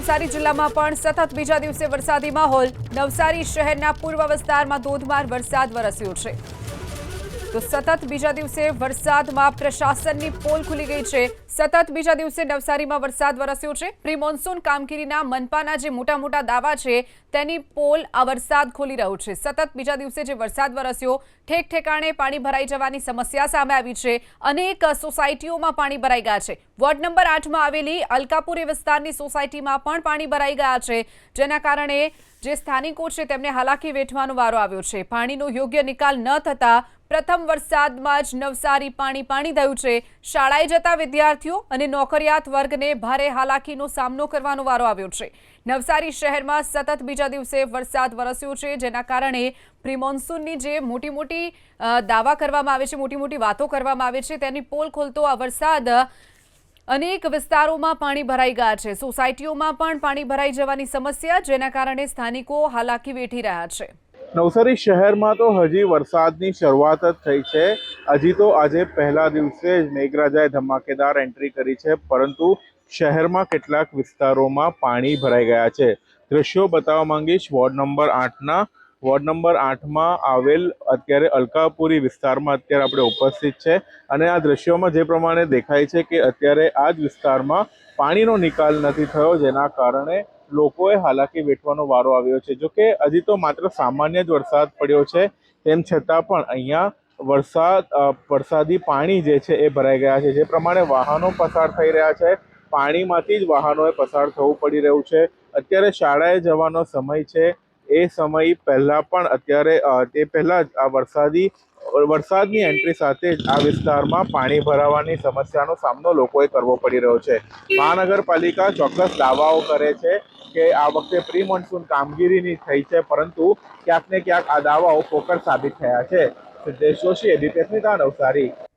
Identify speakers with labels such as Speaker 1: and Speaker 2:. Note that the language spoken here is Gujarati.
Speaker 1: નવસારી જિલ્લામાં પણ સતત બીજા દિવસે વરસાદી માહોલ। નવસારી શહેરના પૂર્વ વિસ્તારમાં ધોધમાર વરસાદ વરસ્યો છે। તો સતત બીજા દિવસે વરસાદમાં પ્રશાસનની પોલ ખુલી ગઈ છે। સતત બીજા દિવસે નવસારીમાં વરસાદ વરસ્યો છે। પ્રી મોન્સૂન કામગીરીના મનપાના જે મોટા મોટા દાવા છે તેની પોલ આ વરસાદ ખોલી રહ્યો છે। સતત બીજા દિવસે જે વરસાદ વરસ્યો ઠેક ઠેકાણે પાણી ભરાઈ જવાની સમસ્યા સામે આવી છે। અનેક સોસાયટીઓમાં પાણી ભરાઈ ગયા છે। વોર્ડ નંબર 8માં આવેલી અલકાપુરી વિસ્તારની સોસાયટીમાં પણ પાણી ભરાઈ ગયા છે, જેના કારણે જે સ્થાનિકો છે તેમને હાલાકી વેઠવાનો વારો આવ્યો છે। પાણીનો યોગ્ય નિકાલ ન થતા પ્રથમ વરસાદમાં જ નવસારી પાણી પાણી થયું છે। શાળાએ જતા વિદ્યાર્થીઓ અને નોકરિયાત વર્ગને ભારે હાલાકીનો સામનો કરવાનો વારો આવ્યો છે। નવસારી શહેરમાં સતત બીજા દિવસે વરસાદ વરસ્યો છે, જેના કારણે પ્રી મોન્સૂનની જે મોટી દાવા કરવામાં આવે છે, મોટી વાતો કરવામાં આવે છે, તેની પોલ ખોલતો આ વરસાદ અનેક વિસ્તારોમાં પાણી ભરાઈ ગયા છે। સોસાયટીઓમાં પણ પાણી ભરાઈ જવાની સમસ્યા, જેના કારણે સ્થાનિકો હાલાકી વેઠી રહ્યા છે।
Speaker 2: નવસારી શહેરમાં તો હજી વરસાદની શરૂઆત જ થઈ છે। હજી તો આજે પહેલા દિવસે જ મેઘરાજાએ ધમાકેદાર એન્ટ્રી કરી છે, પરંતુ શહેરમાં કેટલાક વિસ્તારોમાં પાણી ભરાઈ ગયા છે। દ્રશ્યો બતાવવા માંગીશ વોર્ડ નંબર 8ના। વોર્ડ નંબર 8માં આવેલ અત્યારે અલકાપુરી વિસ્તારમાં અત્યારે આપણે ઉપસ્થિત છે અને આ દ્રશ્યોમાં જે પ્રમાણે દેખાય છે કે અત્યારે આ જ વિસ્તારમાં પાણીનો નિકાલ નથી થયો, જેના કારણે લોકોએ હાલાકી વેઠવાનો વારો આવ્યો છે। જો કે હજી તો માત્ર સામાન્ય જ વરસાદ પડ્યો છે, તેમ છતાં પણ અહીંયા વરસાદી પાણી જે છે એ ભરાઈ ગયા છે। જે પ્રમાણે વાહનો પસાર થઈ રહ્યા છે, પાણીમાંથી જ વાહનોએ પસાર થવું પડી રહ્યું છે। અત્યારે શાળાએ જવાનો સમય છે, એ સમય પહેલા પણ અત્યારે તે પહેલા જ આ વરસાદની એન્ટ્રી સાથે જ આ વિસ્તારમાં પાણી ભરાવાની સમસ્યાનો સામનો લોકોએ કરવો પડી રહ્યો છે। મહાનગરપાલિકા ચોક્કસ દાવાઓ કરે છે કે આ વખતે પ્રી મોન્સૂન કામગીરીની થઈ છે, પરંતુ ક્યાંક ને ક્યાંક આ દાવાઓ પોકળ સાબિત થયા છે। સિદ્ધેશ જોશી, એબીપી અસ્મિતા, નવસારી।